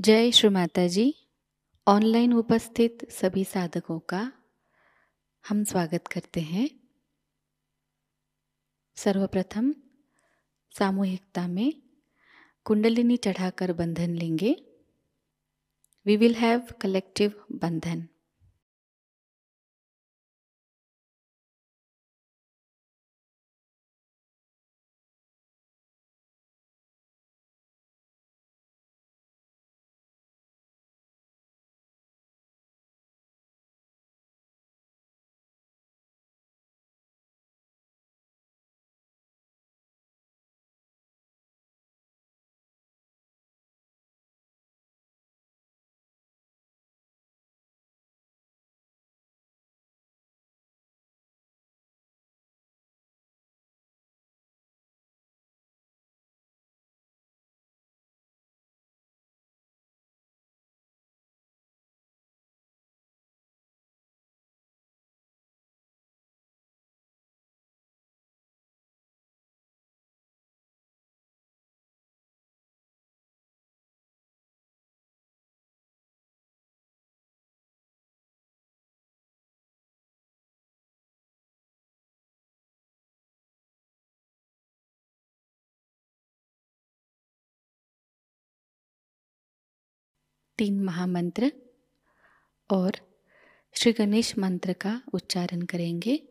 जय श्री माता जी। ऑनलाइन उपस्थित सभी साधकों का हम स्वागत करते हैं। सर्वप्रथम सामूहिकता में कुंडलिनी चढ़ाकर बंधन लेंगे। वी विल हैव कलेक्टिव बंधन। तीन महामंत्र और श्री गणेश मंत्र का उच्चारण करेंगे।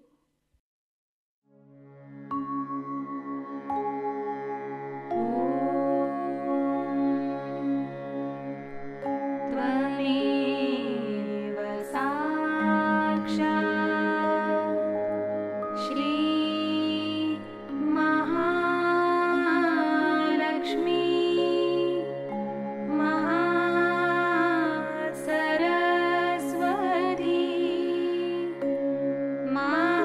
सरस्वती मा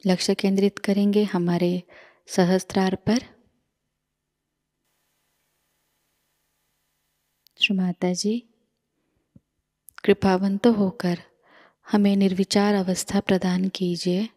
लक्ष्य केंद्रित करेंगे हमारे सहस्त्रार पर। श्री माता जी, कृपावंत होकर हमें निर्विचार अवस्था प्रदान कीजिए।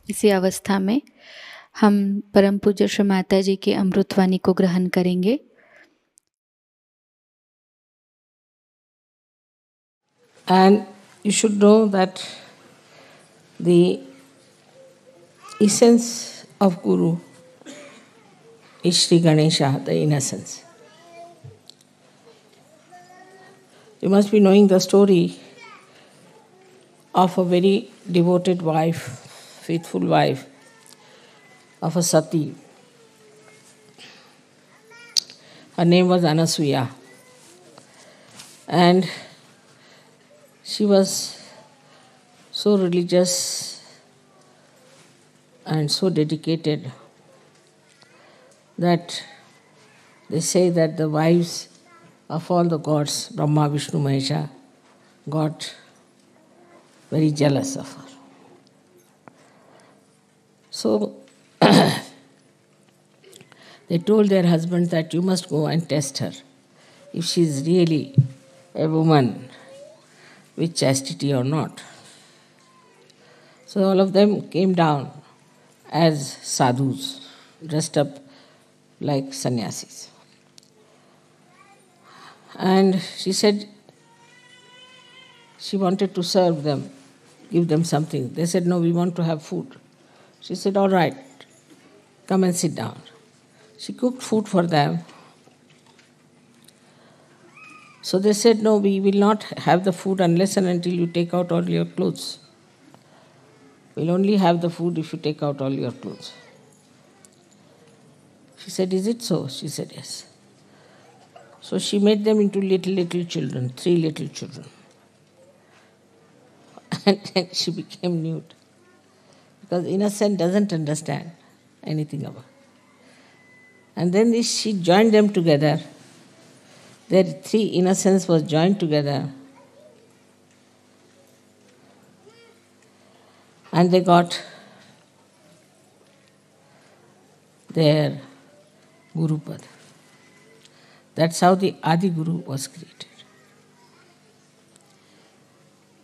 इसी अवस्था में हम परम पूज्य श्री माता जी की अमृतवाणी को ग्रहण करेंगे। And you should know that the essence of Guru is Sri Ganesha, the innocence. You must be knowing the story of a very devoted wife, faithful wife of a Sati. Her name was Anasuya. And she was so religious and so dedicated that they say that the wives of all the gods, Brahma, Vishnu, Mahesha, got very jealous of her. So they told their husbands that you must go and test her if she is really a woman with chastity or not. So all of them came down as sadhus, dressed up like sannyasis. And she said she wanted to serve them, give them something. They said, no, we want to have food. She said, all right, come and sit down. She cooked food for them. So they said, no, we will not have the food unless and until you take out all your clothes. We'll only have the food if you take out all your clothes. She said, is it so? She said, yes. So she made them into little children, 3 little children. And then she became nude. Because innocent doesn't understand anything about it. And then she joined them together. Their 3 innocence was joined together. and they got their Guru Pad. That's how the Adi Guru was created.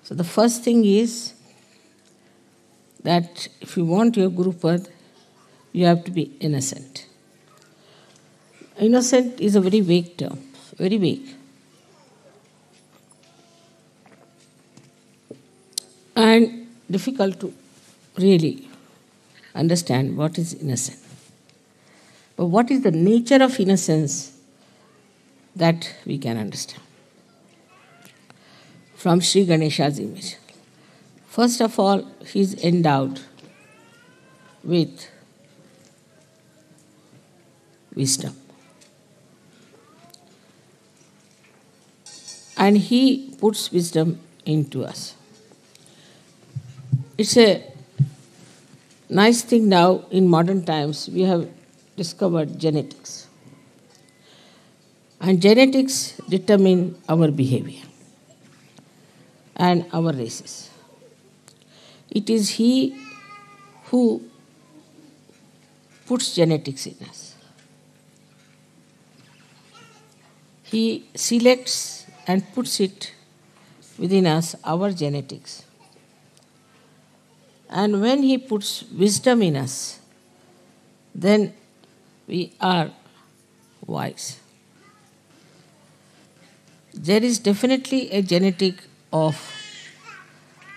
So the first thing is that if you want your Guru Pad, you have to be innocent. Innocent is a very vague term, very vague. And difficult to really understand what is innocent. But what is the nature of innocence that we can understand from Sri Ganesha's image. First of all, he is endowed with wisdom. And he puts wisdom into us. It's a nice thing now in modern times we have discovered genetics. And genetics determine our behavior and our races. It is he who puts genetics in us. He selects and puts it within us, our genetics. And when he puts wisdom in us, then we are wise. There is definitely a genetic of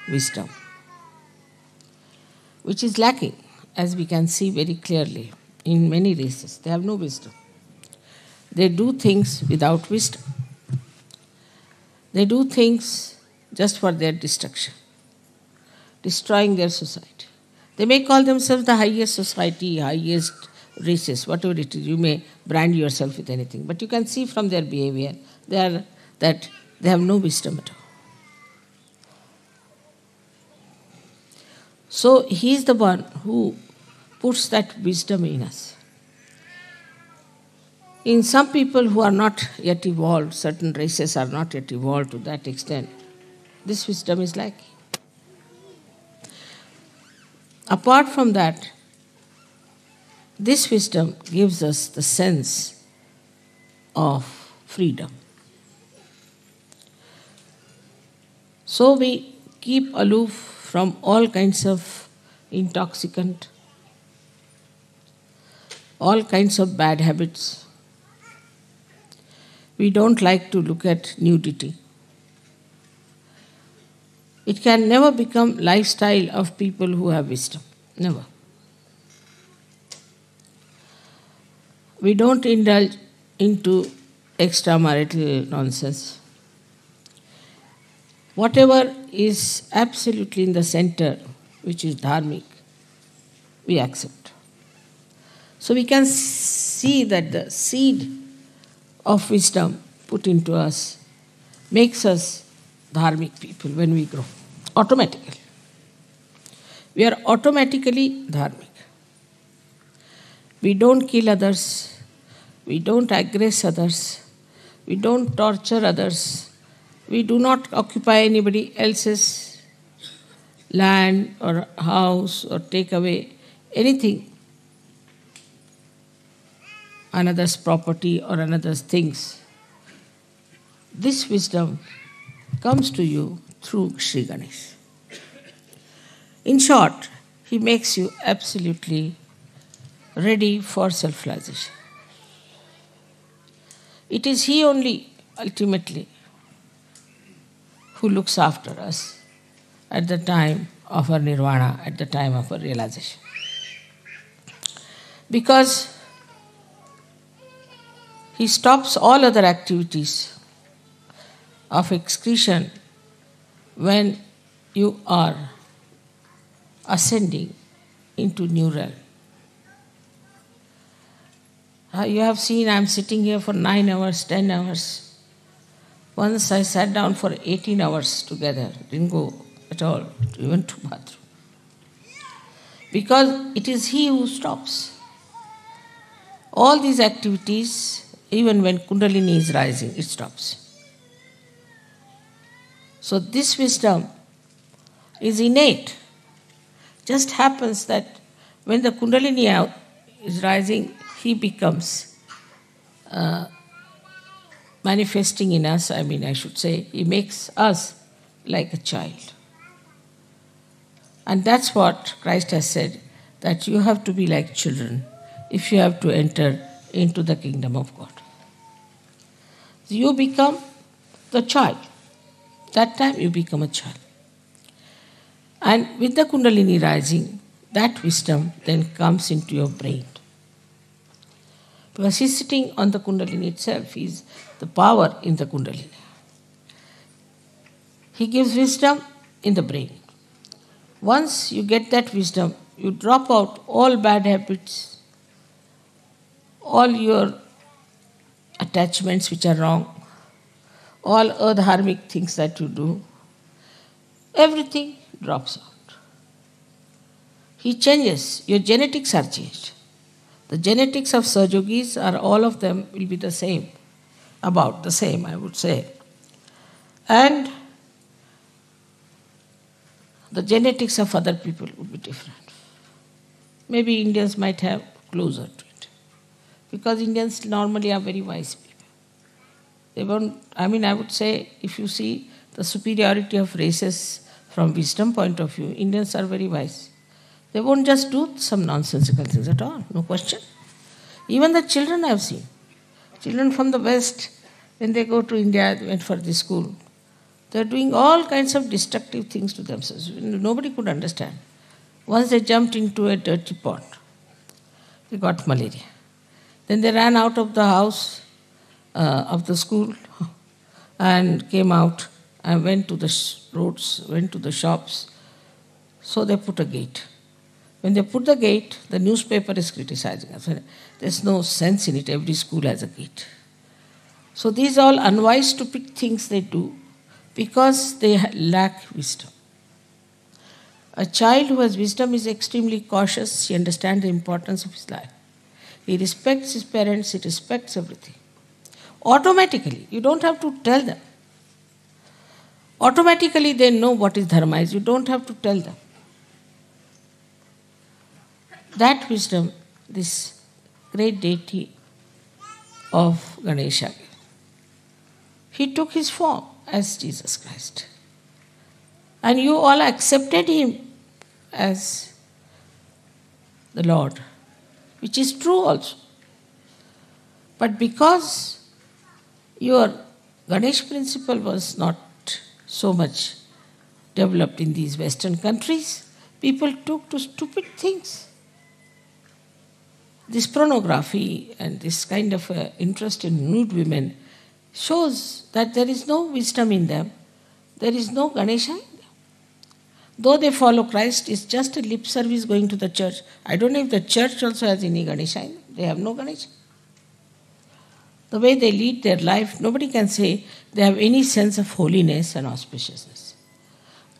wisdom, which is lacking, as we can see very clearly in many races. They have no wisdom. They do things without wisdom. They do things just for their destruction, destroying their society. They may call themselves the highest society, highest races, whatever it is. You may brand yourself with anything. But you can see from their behavior that they have no wisdom at all. So he is the one who puts that wisdom in us. In some people who are not yet evolved, certain races are not yet evolved to that extent, this wisdom is lacking. Apart from that, this wisdom gives us the sense of freedom. So we keep aloof from all kinds of intoxicant, all kinds of bad habits. We don't like to look at nudity. It can never become lifestyle of people who have wisdom. Never. We don't indulge into extramarital nonsense. Whatever is absolutely in the center, which is dharmic, we accept. So we can see that the seed of wisdom put into us makes us dharmic people when we grow, automatically. We are automatically dharmic. We don't kill others, we don't aggress others, we don't torture others, we do not occupy anybody else's land or house or take away anything, another's property or another's things. This wisdom comes to you through Sri Ganesh. In short, he makes you absolutely ready for self-realization. It is he only, ultimately, who looks after us at the time of our nirvana, at the time of our realization. Because he stops all other activities of excretion when you are ascending into new realm. You have seen I am sitting here for 9 hours, 10 hours. Once I sat down for 18 hours together, didn't go at all, even to bathroom. Because it is he who stops. All these activities, even when Kundalini is rising, it stops. So this wisdom is innate. Just happens that when the Kundalini is rising, he becomes manifesting in us, I should say, he makes us like a child. And that's what Christ has said, that you have to be like children if you have to enter into the kingdom of God. So you become the child. That time you become a child. And with the Kundalini rising, that wisdom then comes into your brain. Because he's sitting on the Kundalini itself, he's the power in the Kundalini. He gives wisdom in the brain. Once you get that wisdom, you drop out all bad habits, all your attachments which are wrong, all adharmic things that you do, everything drops out. He changes, your genetics are changed. The genetics of Sahajogis are all of them will be the same, about the same, I would say. And the genetics of other people would be different. Maybe Indians might have closer to it. Because Indians normally are very wise people. They won't, I would say, if you see the superiority of races from wisdom point of view, Indians are very wise. They won't just do some nonsensical things at all, no question. Even the children I have seen. Children from the West, when they go to India, they went for this school, they are doing all kinds of destructive things to themselves. Nobody could understand. Once they jumped into a dirty pot, they got malaria. Then they ran out of the house, of the school, and came out and went to the roads, went to the shops. So they put a gate. When they put the gate, the newspaper is criticizing us. There's no sense in it. Every school has a gate. So these are all unwise, stupid things they do because they lack wisdom. A child who has wisdom is extremely cautious. He understands the importance of his life. He respects his parents. He respects everything. Automatically, you don't have to tell them. Automatically, they know what is dharma is. You don't have to tell them. That wisdom, this great deity of Ganesha, he took his form as Jesus Christ. And you all accepted him as the Lord, which is true also. But because your Ganesh principle was not so much developed in these Western countries, people took to stupid things. This pornography and this kind of interest in nude women shows that there is no wisdom in them. There is no Ganesha in them. Though they follow Christ, it's just a lip service going to the church. I don't know if the church also has any Ganesha in them. They have no Ganesha. The way they lead their life, nobody can say they have any sense of holiness and auspiciousness.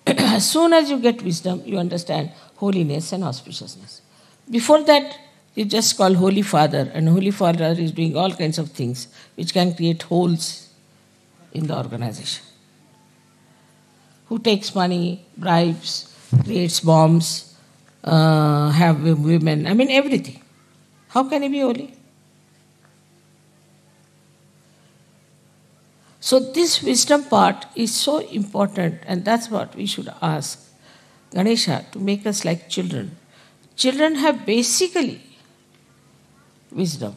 As soon as you get wisdom, you understand holiness and auspiciousness. Before that, you just call Holy Father, and Holy Father is doing all kinds of things which can create holes in the organization. Who takes money, bribes, creates bombs, have women, everything. How can he be holy? So this wisdom part is so important, and that's what we should ask Ganesha to make us like children. Children have basically wisdom,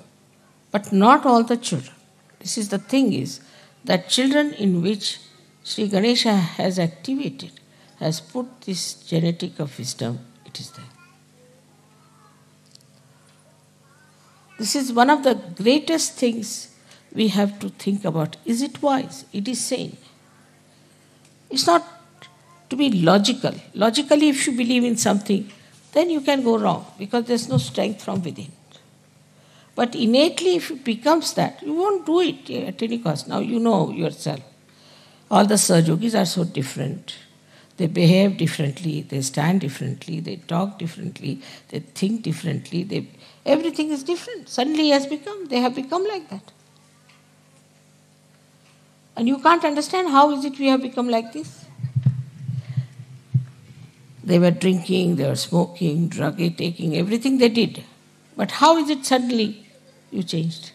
but not all the children. This is the thing is that children in which Sri Ganesha has activated, has put this genetic of wisdom, it is there. This is one of the greatest things we have to think about. Is it wise? It is sane. It's not to be logical. Logically, if you believe in something, then you can go wrong because there's no strength from within. But innately, if it becomes that, you won't do it at any cost. Now you know yourself. All the Sahajogis are so different. They behave differently, they stand differently, they talk differently, they think differently. Everything is different. Suddenly they have become like that. And you can't understand how is it we have become like this. They were drinking, they were smoking, drug taking, everything they did. But how is it suddenly you changed?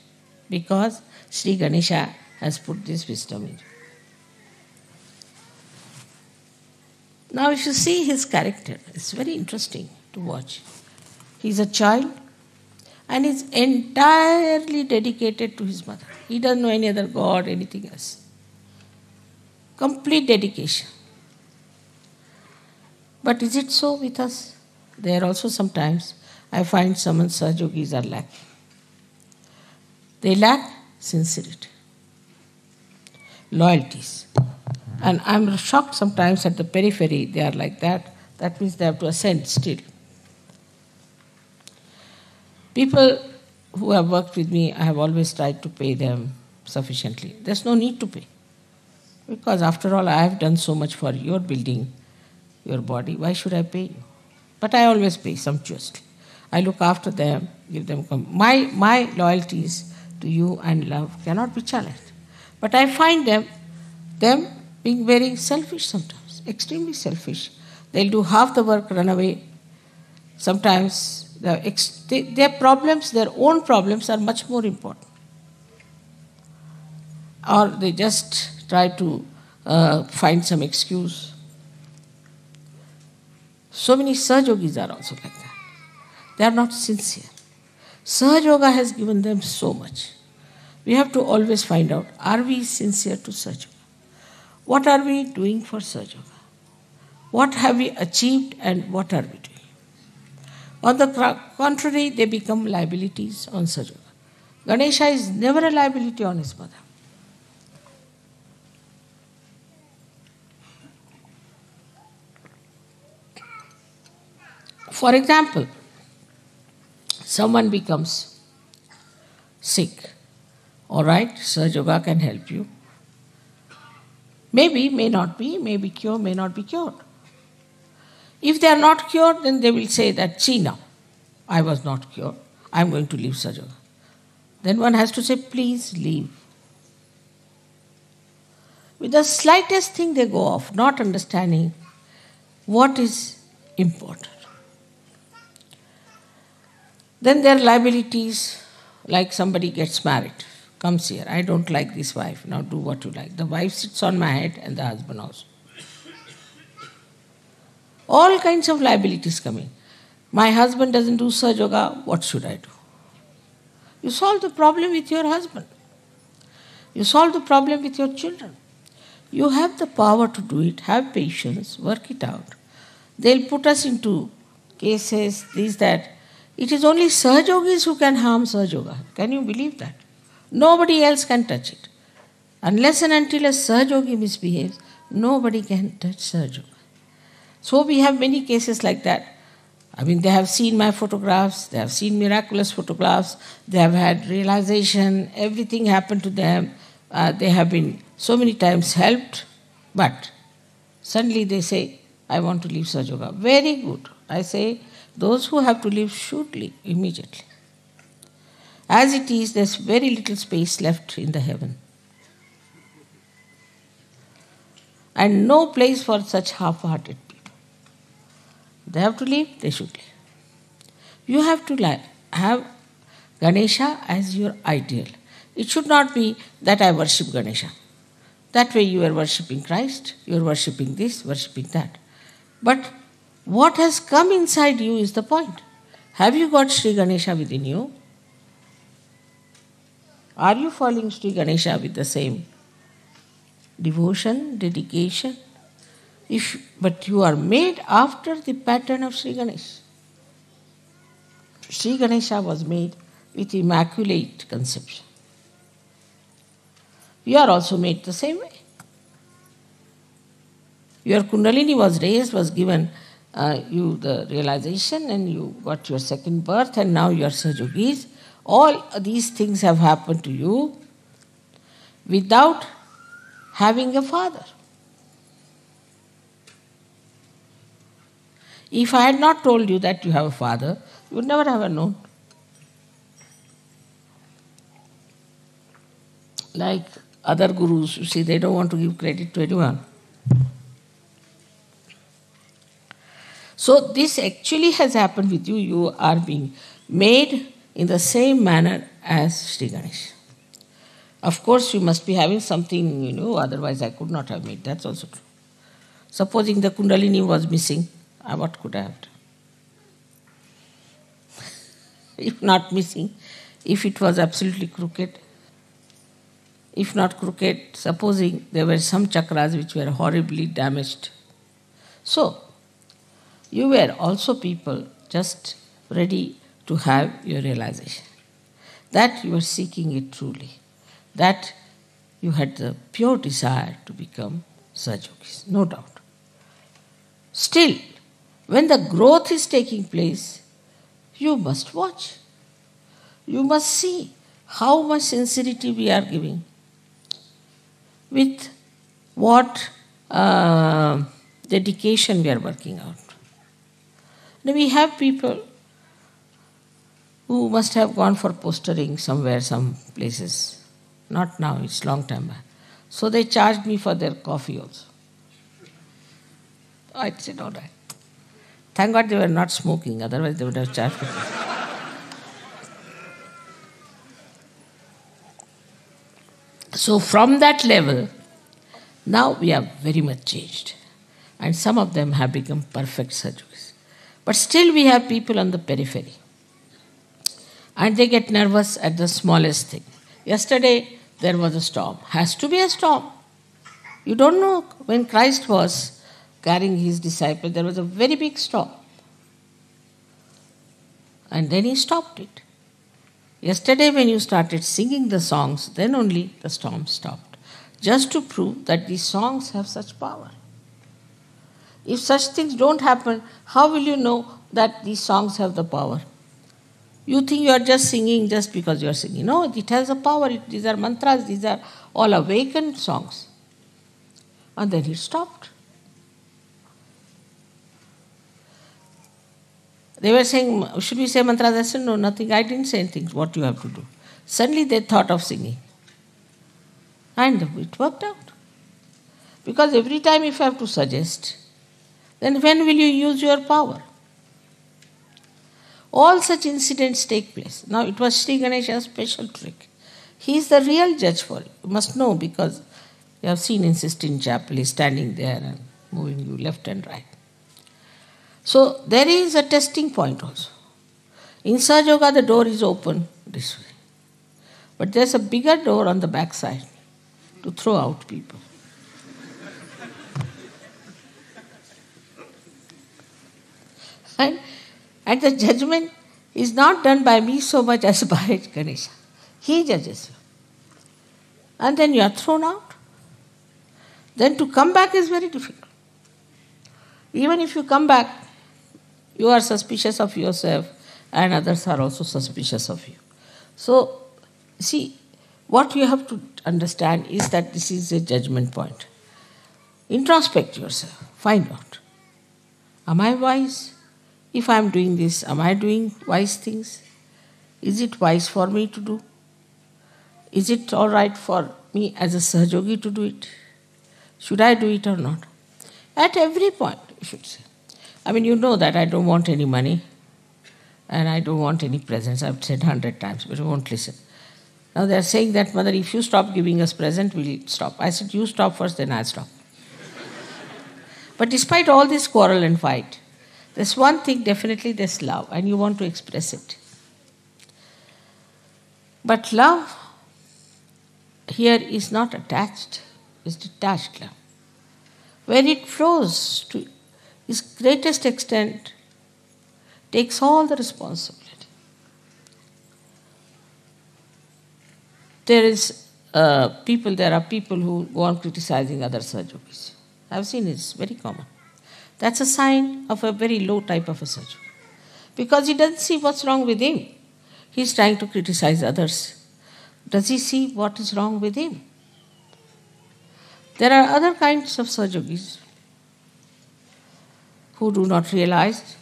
Because Sri Ganesha has put this wisdom in. Now, if you see his character, it's very interesting to watch. He's a child and is entirely dedicated to his mother. He doesn't know any other god, anything else. Complete dedication. But is it so with us? There also sometimes I find some Sahajogis are lacking. They lack sincerity, loyalties. And I'm shocked sometimes at the periphery, they are like that. That means they have to ascend still. People who have worked with me, I have always tried to pay them sufficiently. There's no need to pay. Because after all, I have done so much for your building, your body. Why should I pay you? But I always pay sumptuously. I look after them, give them... My loyalties to you and love cannot be challenged. But I find them being very selfish sometimes, extremely selfish. They'll do half the work, run away. Sometimes their problems, their own problems are much more important. Or they just try to find some excuse. So many Sahajogis are also like that. They are not sincere. Sahaja has given them so much. We have to always find out, are we sincere to Sahaja? What are we doing for Sahaja? What have we achieved and what are we doing? On the contrary, they become liabilities on Sahaja. Ganesha is never a liability on his mother. For example, someone becomes sick. All right, Sahaja can help you. Maybe, may not be, may be cured, may not be cured. If they are not cured, then they will say that, see now, I was not cured, I am going to leave Sahaja. Then one has to say, please leave. With the slightest thing they go off, not understanding what is important. Then there are liabilities, like somebody gets married, comes here, I don't like this wife, now do what you like. The wife sits on my head and the husband also. All kinds of liabilities coming. My husband doesn't do Sahaja, what should I do? You solve the problem with your husband. You solve the problem with your children. You have the power to do it, have patience, work it out. They'll put us into cases, this, that. It is only Sahajogis who can harm Sahaja. Can you believe that? Nobody else can touch it. Unless and until a Sahajogi misbehaves, nobody can touch Sahaja. So we have many cases like that. I mean, they have seen my photographs, they have seen miraculous photographs, they have had realization, everything happened to them. They have been so many times helped, but suddenly they say, I want to leave Sahaja. Very good. I say, those who have to leave should leave immediately. As it is, there's very little space left in the heaven. And no place for such half-hearted people. They have to leave, they should leave. You have to have Ganesha as your ideal. It should not be that I worship Ganesha. That way you are worshipping Christ, you are worshipping this, worshipping that. But what has come inside you is the point. Have you got Sri Ganesha within you? Are you following Sri Ganesha with the same devotion, dedication? But you are made after the pattern of Sri Ganesha. Sri Ganesha was made with immaculate conception. You are also made the same way. Your Kundalini was raised, was given you the realization, and you got your second birth, and now you are Sahajogis. All these things have happened to you without having a father. If I had not told you that you have a father, you would never have known. Like other gurus, you see, they don't want to give credit to anyone. So this actually has happened with you. You are being made in the same manner as Sri Ganesh. Of course, you must be having something, otherwise I could not have made. That's also true. Supposing the Kundalini was missing, what could I have done? If not missing, if it was absolutely crooked, if not crooked, supposing there were some chakras which were horribly damaged. So, you were also people just ready to have your realization that you were seeking it truly, that you had the pure desire to become Sahajogis, no doubt. Still, when the growth is taking place, you must watch. You must see how much sincerity we are giving, with what dedication we are working out. Now we have people who must have gone for postering somewhere, some places. Not now, it's long time back. So they charged me for their coffee also. I said, all right. Thank God they were not smoking, otherwise they would have charged me. So from that level, now we are very much changed. And some of them have become perfect Sahajogis. But still we have people on the periphery. And they get nervous at the smallest thing. Yesterday there was a storm. Has to be a storm. You don't know, when Christ was carrying his disciples, there was a very big storm. And then he stopped it. Yesterday when you started singing the songs, then only the storm stopped. Just to prove that these songs have such power. If such things don't happen, how will you know that these songs have the power? You think you are just singing just because you are singing. No, it has a power. These are mantras, these are all awakened songs. And then it stopped. They were saying, should we say mantras? I said, no, nothing. I didn't say anything. What you have to do. Suddenly they thought of singing. And it worked out. Because every time if you have to suggest, then when will you use your power? All such incidents take place. Now it was Sri Ganesha's special trick. He is the real judge for it. You must know, because you have seen in Sistine Chapel, he is standing there and moving you left and right. So there is a testing point also. In Sahaja Yoga the door is open this way. But there's a bigger door on the back side to throw out people. And the judgment is not done by me so much as by Ganesha. He judges you. And then you are thrown out. Then to come back is very difficult. Even if you come back, you are suspicious of yourself and others are also suspicious of you. So, see, what you have to understand is that this is a judgment point. Introspect yourself. Find out. Am I wise? If I am doing this, am I doing wise things? Is it wise for me to do? Is it all right for me as a Sahajogi to do it? Should I do it or not? At every point, you should say. I mean, you know that I don't want any money and I don't want any presents. I've said 100 times, but you won't listen. Now they are saying that, Mother, if you stop giving us present, we'll stop. I said, you stop first, then I'll stop. But despite all this quarrel and fight, there's one thing, definitely there's love, and you want to express it. But love here is not attached, it's detached love. Where it flows to its greatest extent, takes all the responsibility. There are people who go on criticizing other Sahajogis. I've seen it's very common. That's a sign of a very low type of a Sahajogi. Because he doesn't see what's wrong with him. He's trying to criticize others. Does he see what is wrong with him? There are other kinds of Sahajogis who do not realize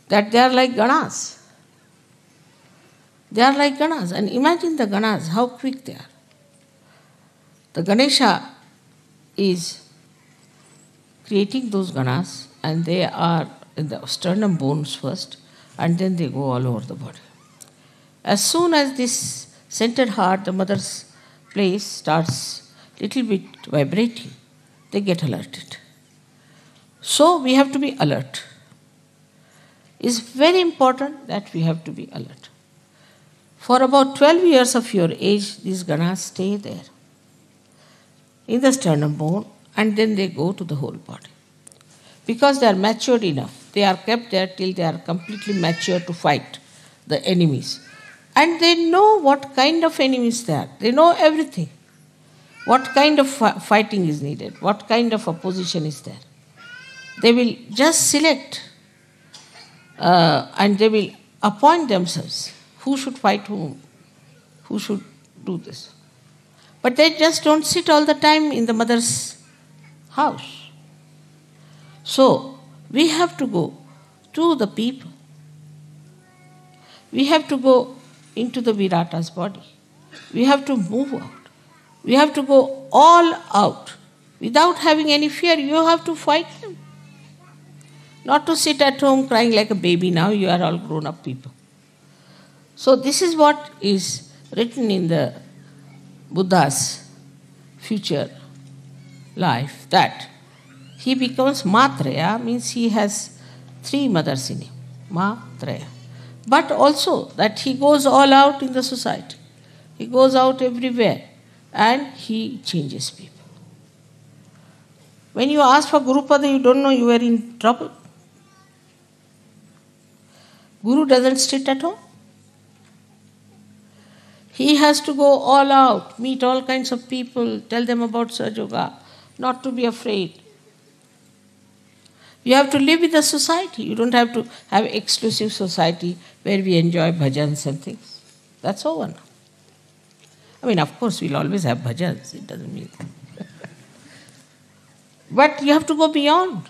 that they are like Ganas. They are like Ganas. And imagine the Ganas, how quick they are. The Ganesha is creating those Ganas and they are in the sternum bones first, and then they go all over the body. As soon as this centered heart, the mother's place, starts little bit vibrating, they get alerted. So we have to be alert. It's very important that we have to be alert. For about 12 years of your age, these ganas stay there in the sternum bone, and then they go to the whole body. Because they are matured enough, they are kept there till they are completely mature to fight the enemies. And they know what kind of enemies they are. They know everything. What kind of fighting is needed, what kind of opposition is there. They will just select and they will appoint themselves who should fight whom, who should do this. But they just don't sit all the time in the mother's house. So, we have to go to the people. We have to go into the Virata's body. We have to move out. We have to go all out. Without having any fear, you have to fight them. Not to sit at home crying like a baby now, you are all grown up people. So this is what is written in the Buddha's future life, that he becomes Matraya, means he has 3 mothers in him, Matraya. But also that he goes all out in the society. He goes out everywhere and he changes people. When you ask for Gurupada, you don't know you are in trouble. Guru doesn't sit at home. He has to go all out, meet all kinds of people, tell them about Sahaja Yoga, not to be afraid. You have to live with the society. You don't have to have exclusive society where we enjoy bhajans and things. That's over now. I mean, of course, we'll always have bhajans. It doesn't mean that. But you have to go beyond.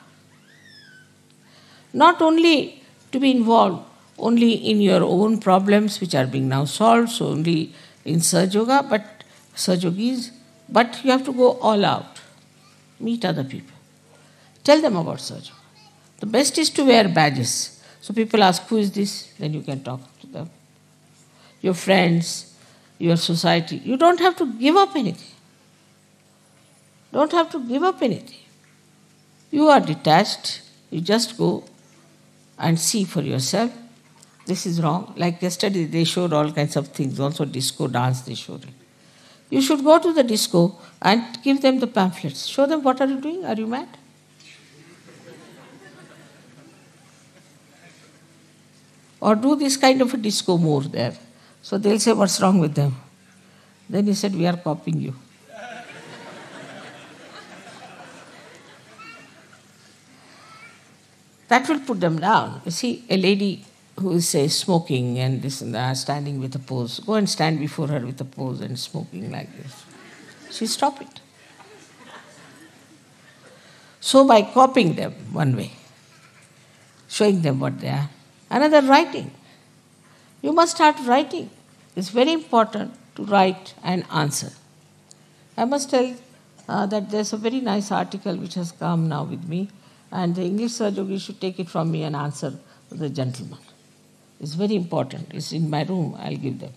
Not only to be involved only in your own problems which are being now solved, so only in Sahaja Yoga, but Sahaja Yogis, but you have to go all out. Meet other people. Tell them about Sahaja Yoga. The best is to wear badges. So people ask, who is this? Then you can talk to them. Your friends, your society. You don't have to give up anything. Don't have to give up anything. You are detached. You just go and see for yourself. This is wrong. Like yesterday, they showed all kinds of things. Also disco dance, they showed it. You should go to the disco and give them the pamphlets. Show them, what are you doing? Are you mad? Or do this kind of a disco more there. So they'll say, what's wrong with them? Then he said, we are copying you. That will put them down. You see, a lady who is, say, smoking and this and that, standing with a pose, go and stand before her with a pose and smoking like this. She'll stop it. So by copying them one way, showing them what they are. Another, writing. You must start writing. It's very important to write and answer. I must tell that there's a very nice article which has come now with me, and the English Sahaja Yogi should take it from me and answer the gentleman. It's very important. It's in my room. I'll give them.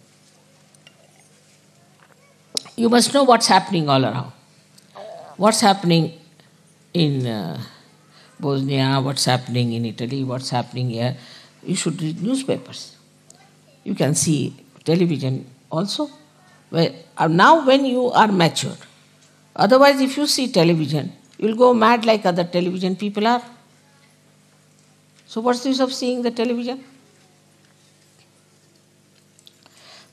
You must know what's happening all around. What's happening in Bosnia, what's happening in Italy, what's happening here. You should read newspapers. You can see television also. Now when you are matured. Otherwise, if you see television, you'll go mad like other television people are. So what's the use of seeing the television?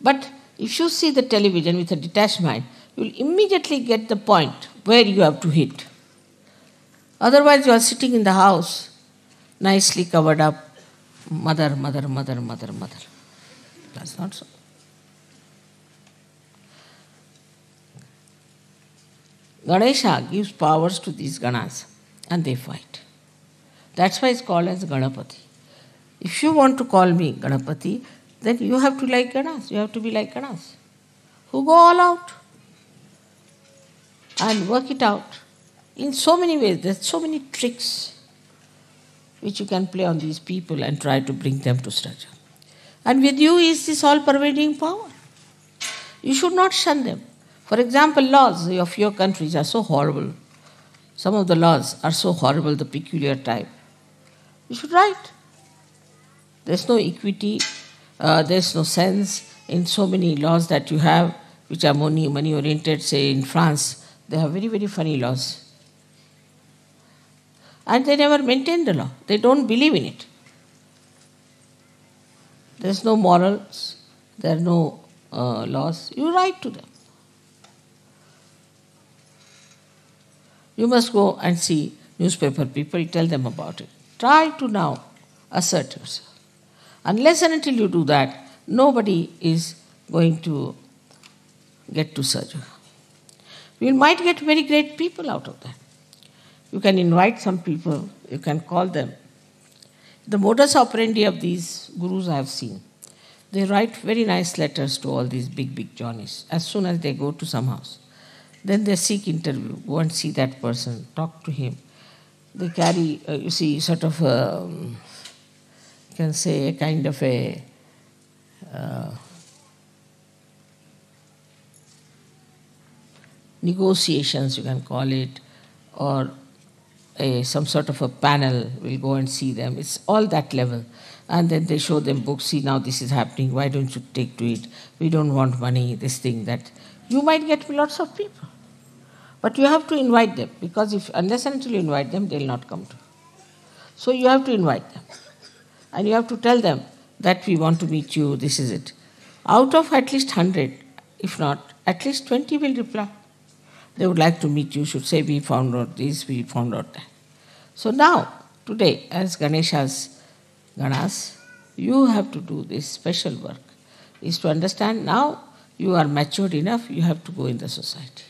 But if you see the television with a detached mind, you'll immediately get the point where you have to hit. Otherwise, you are sitting in the house, nicely covered up, mother, mother, mother, mother, mother. That's not so. Ganesha gives powers to these ganas and they fight. That's why it's called as Ganapati. If you want to call me Ganapati, then you have to like ganas. You have to be like ganas, who go all out and work it out in so many ways. There's so many tricks. which you can play on these people and try to bring them to Sraja. And with you is this all-pervading power. You should not shun them. For example, laws of your countries are so horrible. Some of the laws are so horrible, the peculiar type. You should write. There's no equity, there's no sense in so many laws that you have, which are money-oriented. Say in France, they have very, very funny laws. And they never maintain the law. They don't believe in it. There's no morals, there are no laws. You write to them. You must go and see newspaper people, tell them about it. Try to now assert yourself. Unless and until you do that, nobody is going to get to Sraja. You might get very great people out of that. You can invite some people, you can call them. The modus operandi of these gurus I have seen. They write very nice letters to all these big Johnnies as soon as they go to some house. Then they seek interview, go and see that person, talk to him. They carry, sort of, you can say, a kind of a negotiations, you can call it, or some sort of a panel will go and see them. It's all that level. And then they show them books, see now this is happening, why don't you take to it? We don't want money, this thing, that. You might get lots of people. But you have to invite them, because unless and until you invite them, they'll not come to you. So you have to invite them. And you have to tell them that we want to meet you, this is it. Out of at least 100, if not, at least 20 will reply. They would like to meet you, should say, we found out this, we found out that. So now, today, as Ganas, you have to do this special work, is to understand now you are matured enough, you have to go in the society.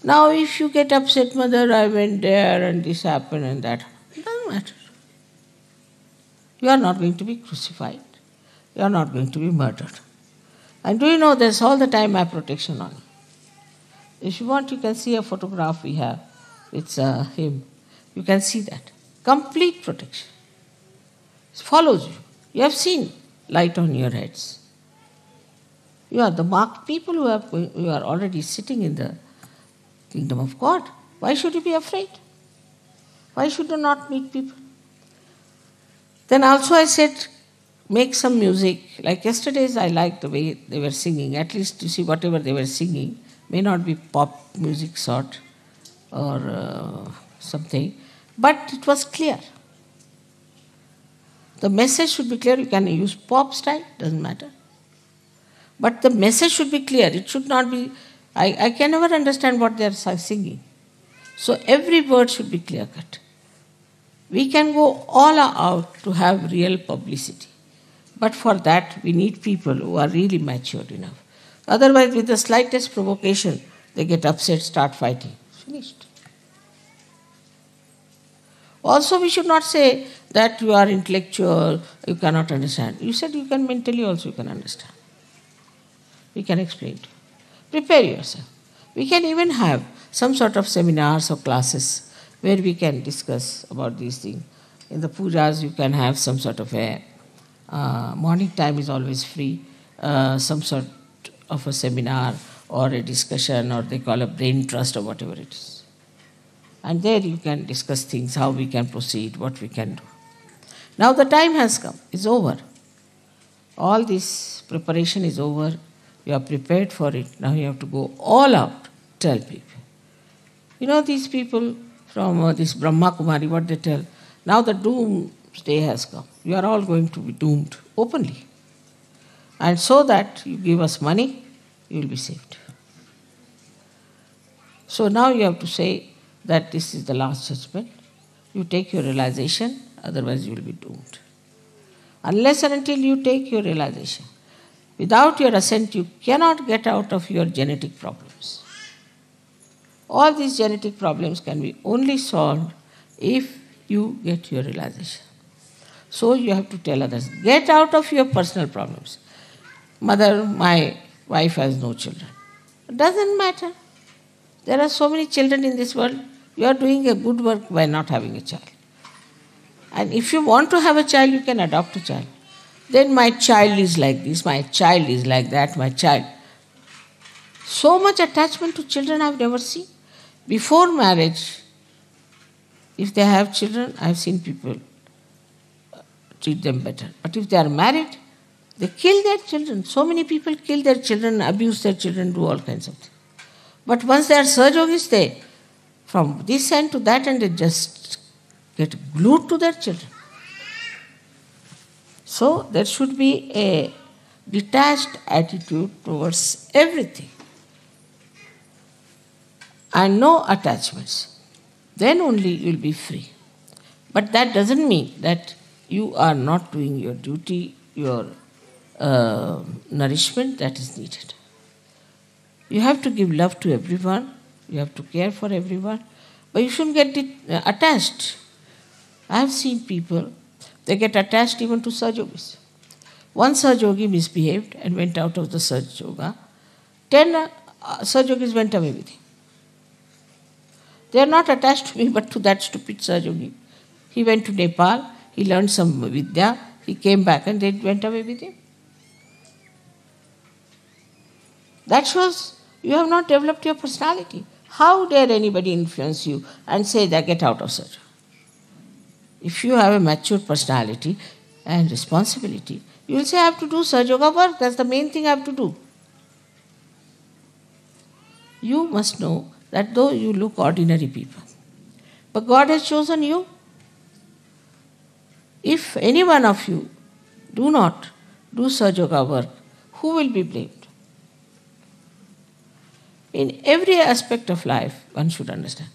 Now if you get upset, mother, I went there and this happened and that, it doesn't matter. You are not going to be crucified. You are not going to be murdered. And do you know there's all the time eye protection on you. If you want, you can see a photograph we have. It's him. You can see that. Complete protection. It follows you. You have seen light on your heads. You are the marked people who are already sitting in the kingdom of God. Why should you be afraid? Why should you not meet people? Then also I said, make some music. Like yesterday's, I liked the way they were singing. At least you see whatever they were singing may not be pop music sort or something, but it was clear. The message should be clear. You can use pop style, doesn't matter. But the message should be clear. It should not be, I can never understand what they are singing. So every word should be clear cut. We can go all out to have real publicity. But for that, we need people who are really matured enough. Otherwise, with the slightest provocation, they get upset, start fighting. Finished. Also, we should not say that you are intellectual, you cannot understand. You said you can mentally also you can understand. We can explain to you. Prepare yourself. We can even have some sort of seminars or classes where we can discuss about these things. In the pujas, you can have some sort of a morning time is always free, some sort of a seminar or a discussion, or they call a brain trust or whatever it is. And there you can discuss things, how we can proceed, what we can do. Now the time has come, it's over. All this preparation is over. You are prepared for it. Now you have to go all out, tell people. You know these people from this Brahma Kumari, what they tell? Now the doomsday has come. You are all going to be doomed openly. And so that you give us money, you will be saved. So now you have to say that this is the last judgment. You take your realization, otherwise you will be doomed. Unless and until you take your realization, without your assent, you cannot get out of your genetic problems. All these genetic problems can be only solved if you get your realization. So you have to tell others, get out of your personal problems. Mother, my wife has no children. It doesn't matter. There are so many children in this world. You are doing a good work by not having a child. And if you want to have a child, you can adopt a child. Then my child is like this, my child is like that, my child. So much attachment to children I've never seen. Before marriage, if they have children, I've seen people treat them better. But if they are married, they kill their children. So many people kill their children, abuse their children, do all kinds of things. But once they are Sahajogis, they, from this end to that end, they just get glued to their children. So there should be a detached attitude towards everything and no attachments. Then only you will be free. But that doesn't mean that you are not doing your duty, your nourishment that is needed. You have to give love to everyone, you have to care for everyone, but you shouldn't get attached. I have seen people, they get attached even to Sahajogis. One Sahajogi misbehaved and went out of the Sahajoga. 10 Sahajogis went away with him. They are not attached to me but to that stupid Sahajogi. He went to Nepal, he learned some Vidya, he came back and they went away with him. That shows you have not developed your personality. How dare anybody influence you and say that get out of Sahajoga? If you have a mature personality and responsibility, you will say I have to do Sahajoga work, that's the main thing I have to do. You must know that though you look ordinary people, but God has chosen you. If any one of you do not do Sahajoga work, who will be blamed? In every aspect of life, one should understand.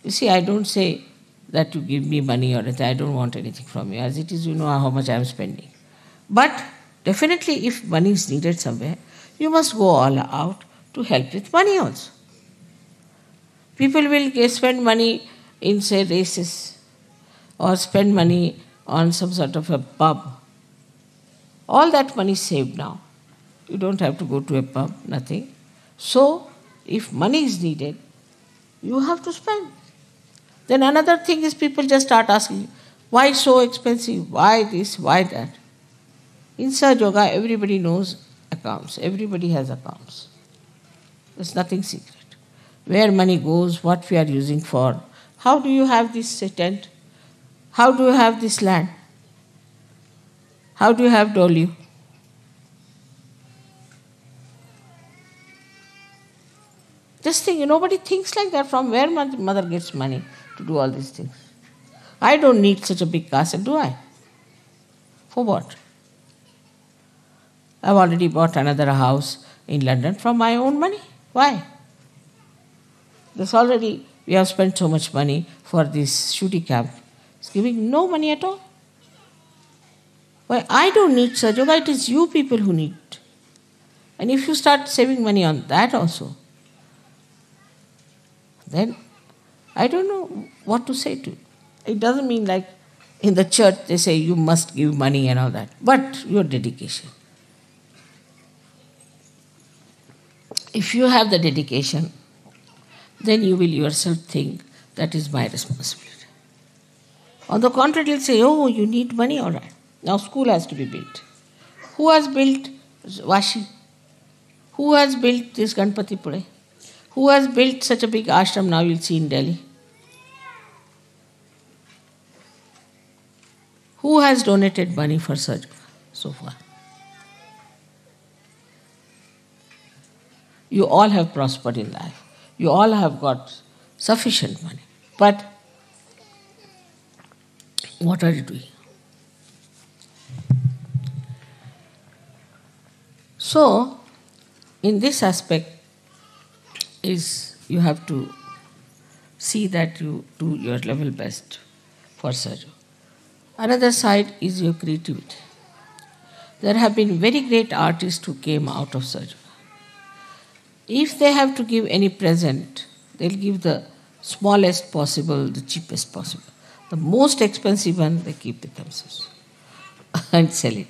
You see, I don't say that you give me money or anything. I don't want anything from you. As it is, you know how much I am spending. But definitely, if money is needed somewhere, you must go all out to help with money also. People will spend money in, say, races or spend money on some sort of a pub. All that money is saved now. You don't have to go to a pub, nothing. So, if money is needed, you have to spend. Then another thing is people just start asking, why so expensive? Why this? Why that? In Sahajoga, everybody knows accounts. Everybody has accounts. There's nothing secret. Where money goes, what we are using for. How do you have this tent? How do you have this land? How do you have Dolio? Just think, nobody thinks like that. From where mother gets money to do all these things? I don't need such a big castle, do I? For what? I've already bought another house in London from my own money. Why? We have spent so much money for this shooting camp. It's giving no money at all. Why? I don't need Sahajoga, it is you people who need it. And if you start saving money on that also, then I don't know what to say to you. It doesn't mean like in the church they say you must give money and all that, but your dedication. If you have the dedication, then you will yourself think that is my responsibility. On the contrary, you'll say, oh, you need money, all right. Now school has to be built. Who has built Vashi? Who has built this Ganpati Pure? Who has built such a big ashram now you'll see in Delhi? Who has donated money for Sahajoga so far? You all have prospered in life. You all have got sufficient money. But what are you doing? So, in this aspect, you have to see that you do your level best for Sahajoga. Another side is your creativity. There have been very great artists who came out of Sahajoga. If they have to give any present, they'll give the smallest possible, the cheapest possible. The most expensive one, they keep it themselves and sell it.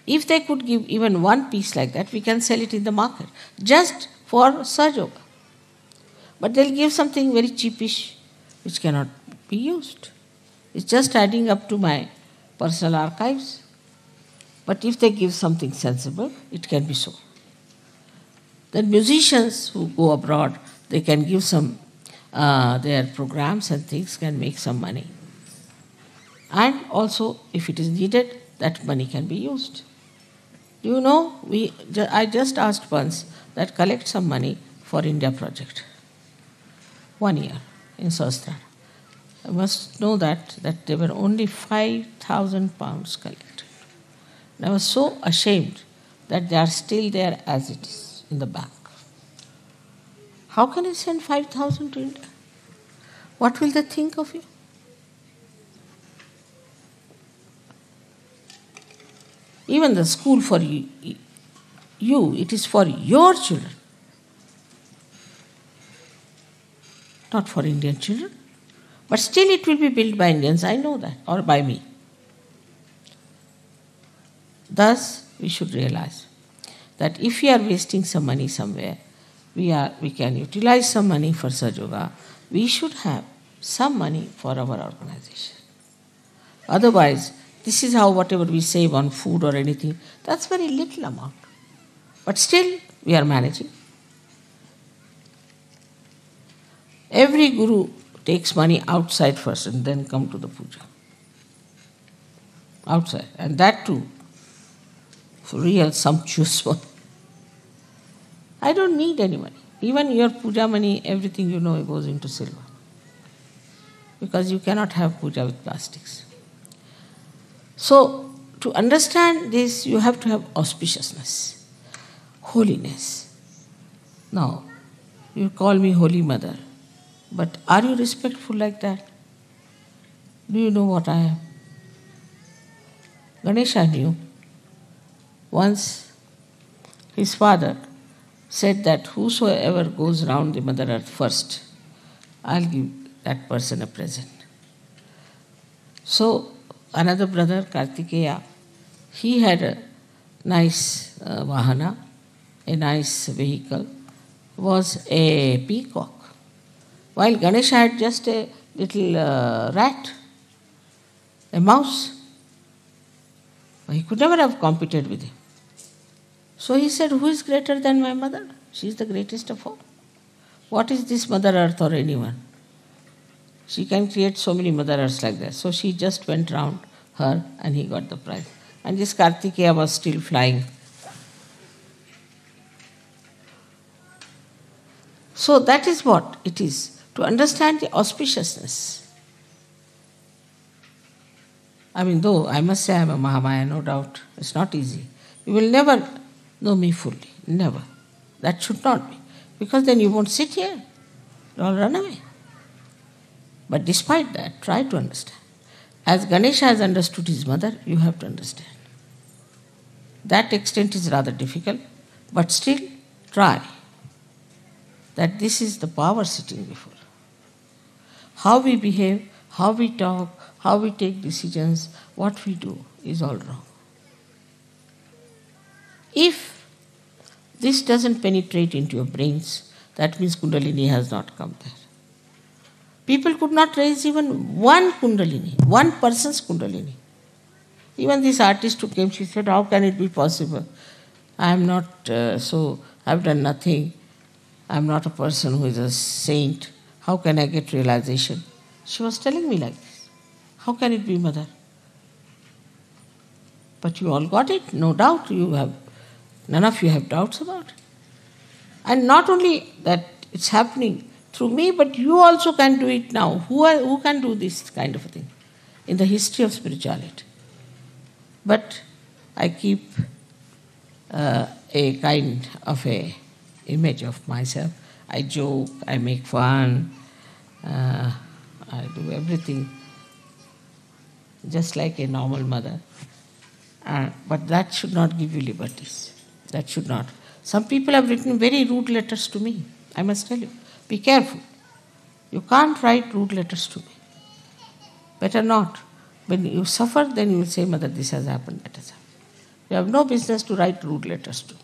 If they could give even one piece like that, we can sell it in the market, just for Sahajoga. But they'll give something very cheapish, which cannot be used. It's just adding up to my personal archives. But if they give something sensible, it can be so. Then musicians who go abroad, they can give some, their programs and things can make some money. And also, if it is needed, that money can be used. Do you know, I just asked once that collect some money for India project. 1 year in Sahasrara. I must know that there were only 5,000 pounds collected. And I was so ashamed that they are still there as it is in the bank. How can you send 5,000 to India? What will they think of you? Even the school for you, it is for your children, not for Indian children. But still it will be built by Indians, I know that, or by me. Thus, we should realize that if we are wasting some money somewhere, we can utilize some money for Sahaja. We should have some money for our organization. Otherwise, this is how whatever we save on food or anything, that's very little amount. But still, we are managing. Every guru takes money outside first and then come to the puja. Outside. And that too, for real sumptuous one. I don't need any money. Even your puja money, everything you know goes into silver. Because you cannot have puja with plastics. So, to understand this, you have to have auspiciousness, holiness. Now, you call me Holy Mother, but are you respectful like that? Do you know what I am? Ganesha knew. Once, his father said that whosoever goes round the Mother Earth first, I'll give that person a present. So, another brother, Kartikeya, he had a nice vahana, a nice vehicle, was a peacock. While Ganesha had just a little rat, a mouse. He could never have competed with him. So he said, who is greater than my mother? She is the greatest of all. What is this Mother Earth or anyone? She can create so many Mother Earths like that. So she just went round her and he got the prize. And this Kartikeya was still flying. So that is what it is, to understand the auspiciousness. I mean, though I must say I am a Mahamaya, no doubt, it's not easy. You will never know me fully, never. That should not be. Because then you won't sit here, you'll all run away. But despite that, try to understand. As Ganesha has understood his mother, you have to understand. That extent is rather difficult, but still try. That this is the power sitting before. How we behave, how we talk, how we take decisions, what we do is all wrong. If this doesn't penetrate into your brains, that means Kundalini has not come there. People could not raise even one Kundalini, one person's Kundalini. Even this artist who came, she said, how can it be possible? I am not I've done nothing. I am not a person who is a saint. How can I get realization? She was telling me like this. How can it be, Mother? But you all got it, no doubt. None of you have doubts about it. And not only that it's happening through me, but you also can do it now. Who can do this kind of a thing in the history of spirituality? But I keep a kind of a image of myself. I joke, I make fun, I do everything just like a normal mother. But that should not give you liberties. That should not. Some people have written very rude letters to me. I must tell you, be careful. You can't write rude letters to me. Better not. When you suffer, then you will say, Mother, this has happened, that has happened. You have no business to write rude letters to me.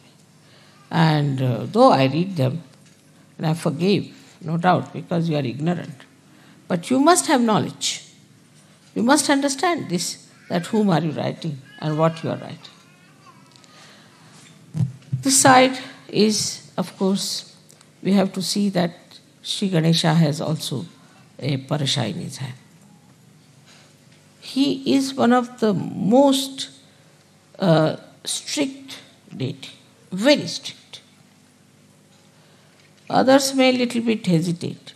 And though I read them, and I forgive, no doubt, because you are ignorant. But you must have knowledge. You must understand this, that whom are you writing and what you are writing. This side is, of course, we have to see that Sri Ganesha has also a parasha in his hand. He is one of the most strict deity, very strict. Others may a little bit hesitate,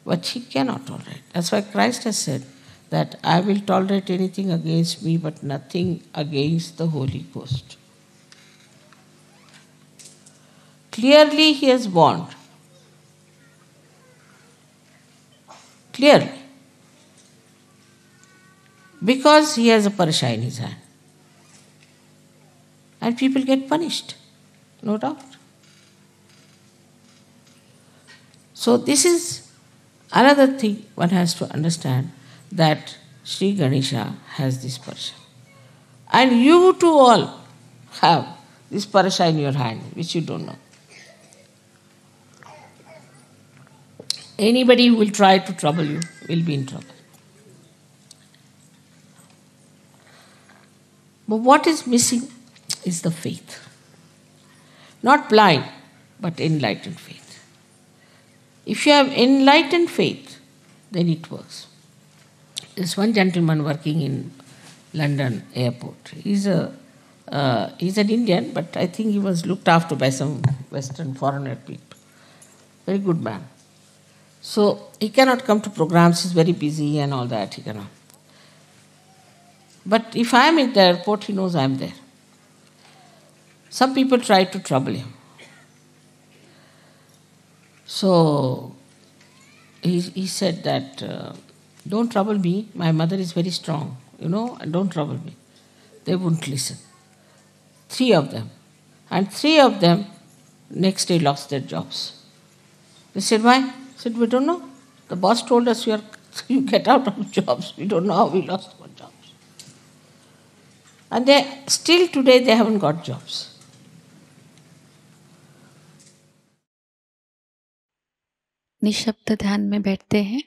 but he cannot tolerate. That's why Christ has said that I will tolerate anything against me, but nothing against the Holy Ghost. Clearly he has warned. Clearly. Because he has a parasha in his hand. And people get punished, no doubt. So this is another thing one has to understand, that Sri Ganesha has this parasha. And you too all have this parasha in your hand, which you don't know. Anybody who will try to trouble you will be in trouble. But what is missing is the faith. Not blind, but enlightened faith. If you have enlightened faith, then it works. There's one gentleman working in London airport. He's an Indian, but I think he was looked after by some Western foreigner people. Very good man. So he cannot come to programs, he's very busy and all that, he cannot. But if I am in the airport, he knows I am there. Some people try to trouble him. So he said that, don't trouble me, my mother is very strong, and don't trouble me. They wouldn't listen. 3 of them. And 3 of them next day lost their jobs. They said, why? I said, we don't know. The boss told us you get out of jobs. We don't know how we lost our jobs. And still today they haven't got jobs. निशब्द ध्यान में बैठते हैं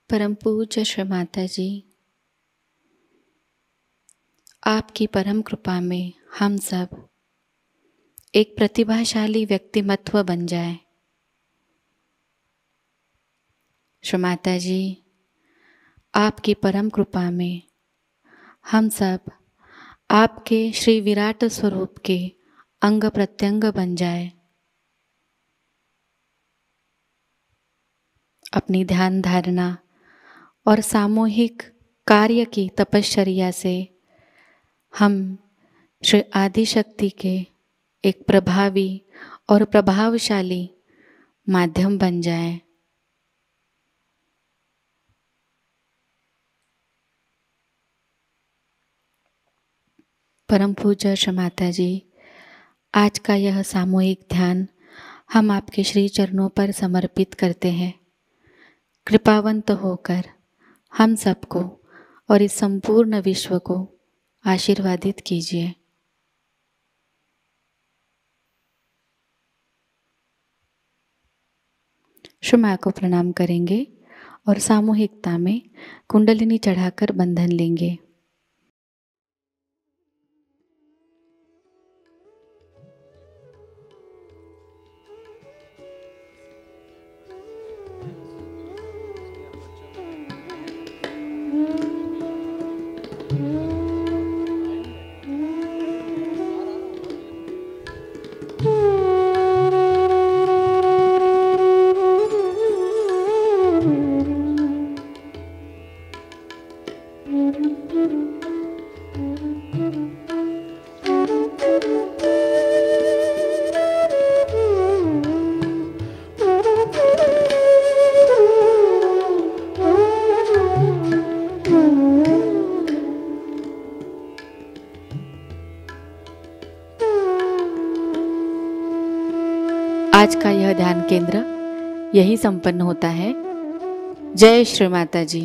परम पूज्य श्री माता जी, आपकी परम कृपा में हम सब एक प्रतिभाशाली व्यक्तिमत्व बन जाए। श्री माता जी, आपकी परम कृपा में हम सब आपके श्री विराट स्वरूप के अंग प्रत्यंग बन जाए। अपनी ध्यान धारणा और सामूहिक कार्य की तपश्चर्या से हम श्री आदिशक्ति के एक प्रभावी और प्रभावशाली माध्यम बन जाएं। परम पूज्य श्री माता जी, आज का यह सामूहिक ध्यान हम आपके श्री चरणों पर समर्पित करते हैं। कृपावंत होकर हम सबको और इस संपूर्ण विश्व को आशीर्वादित कीजिए। श्री माँ को प्रणाम करेंगे और सामूहिकता में कुंडलिनी चढ़ाकर बंधन लेंगे। आज का यह ध्यान केंद्र यही संपन्न होता है। जय श्री माता जी।